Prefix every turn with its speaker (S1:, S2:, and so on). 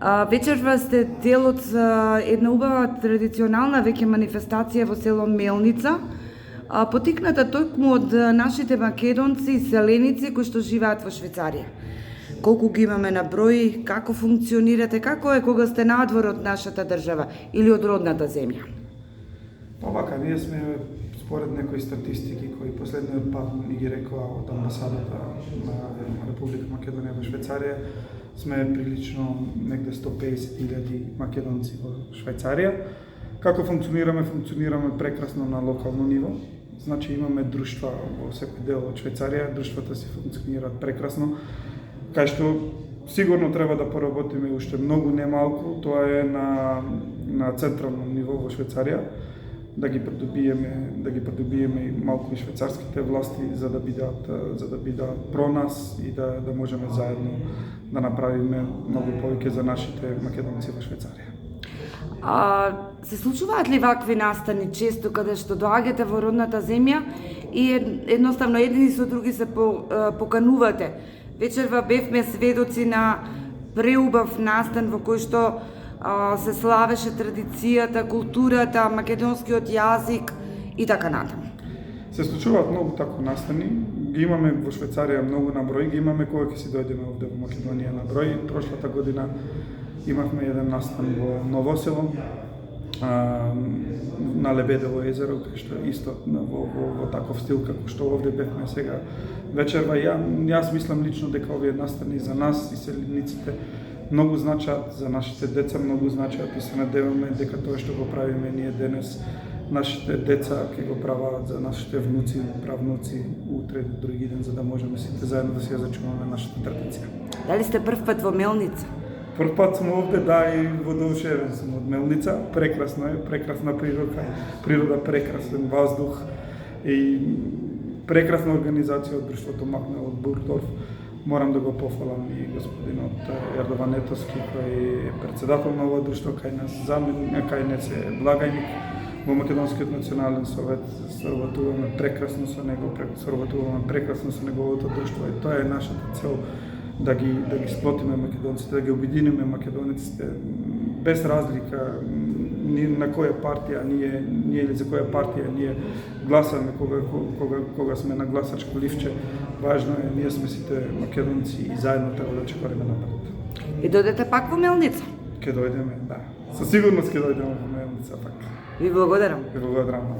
S1: Вечерва сте дел од една убава традиционална веќе манифестација во село Мелница, потикната токму од нашите македонци и селеници кои што живеат во Швајцарија. Колку ги имаме на број, како функционирате, како е кога сте надвор од нашата држава или од родната земја?
S2: Овака, ние сме според некои статистики кои последниот пат ни ги рекоа од амбасадата на Република Македонија во Швајцарија, сме прилично негде 150.000 македонци во Швајцарија. Како функционираме? Функционираме прекрасно на локално ниво. Значи имаме друштва во секој дел од Швајцарија, друштвата си функционираат прекрасно, кај што сигурно треба да поработиме уште многу немалку, тоа е на централно ниво во Швајцарија, да ги придобиеме и малку и швајцарските власти за да бидат про нас и да можеме заедно да направиме многу повеќе за нашите македонци во Швајцарија.
S1: Се случуваат ли вакви настани често каде што доаѓате во родната земја и едноставно едни со други се поканувате? Вечерва бевме сведоци на преубав настан во кој што се славеше традицијата, културата, македонскиот јазик и така натаму.
S2: Се случуваат многу такви настани, ги имаме во Швајцарија многу на број, ги имаме кога ќе си дојдеме овде во Македонија на број. Прошлата година имавме еден настан во Ново село, на Лебедево езеро, кај што исто во таков стил како што овде бевме сега вечерва. Јас мислам лично дека овие настани за нас и селениците многу значат, за нашите деца многу значат и се надеваме дека тоа што го правиме ние денес, нашите деца ќе го прават за нашите внуци, правнуци утре, други ден, за да можеме сите заедно да си ја зачуваме нашата традиција.
S1: Дали сте прв пат во Мелница?
S2: Прв пат сум овде, да, и воодушевен сум од Мелница. Прекрасно е, прекрасна природа, прекрасен воздух и прекрасна организација од друштвото Макна од Бургдорф. Морам да го пофалам и господинот Ердован Етоски, кој е председател на ова друштво, кај нас е благајник во Македонскиот национален совет. Соработуваме прекрасно со него, прекрасно со неговото друштво и тоа е нашата цел, да ги сплотиме македонците, да ги обединиме македонците без разлика на која партија ние или за која партија ние гласаме кога сме на гласачко ливче. Важно е, ние сме сите македонци и заедно треба да чекориме напред.
S1: И дојдете пак во Мелница?
S2: Ке дојдеме, да. Со сигурност ке дојдеме во Мелница пак.
S1: Ви благодарам.
S2: Ви благодарам на вас.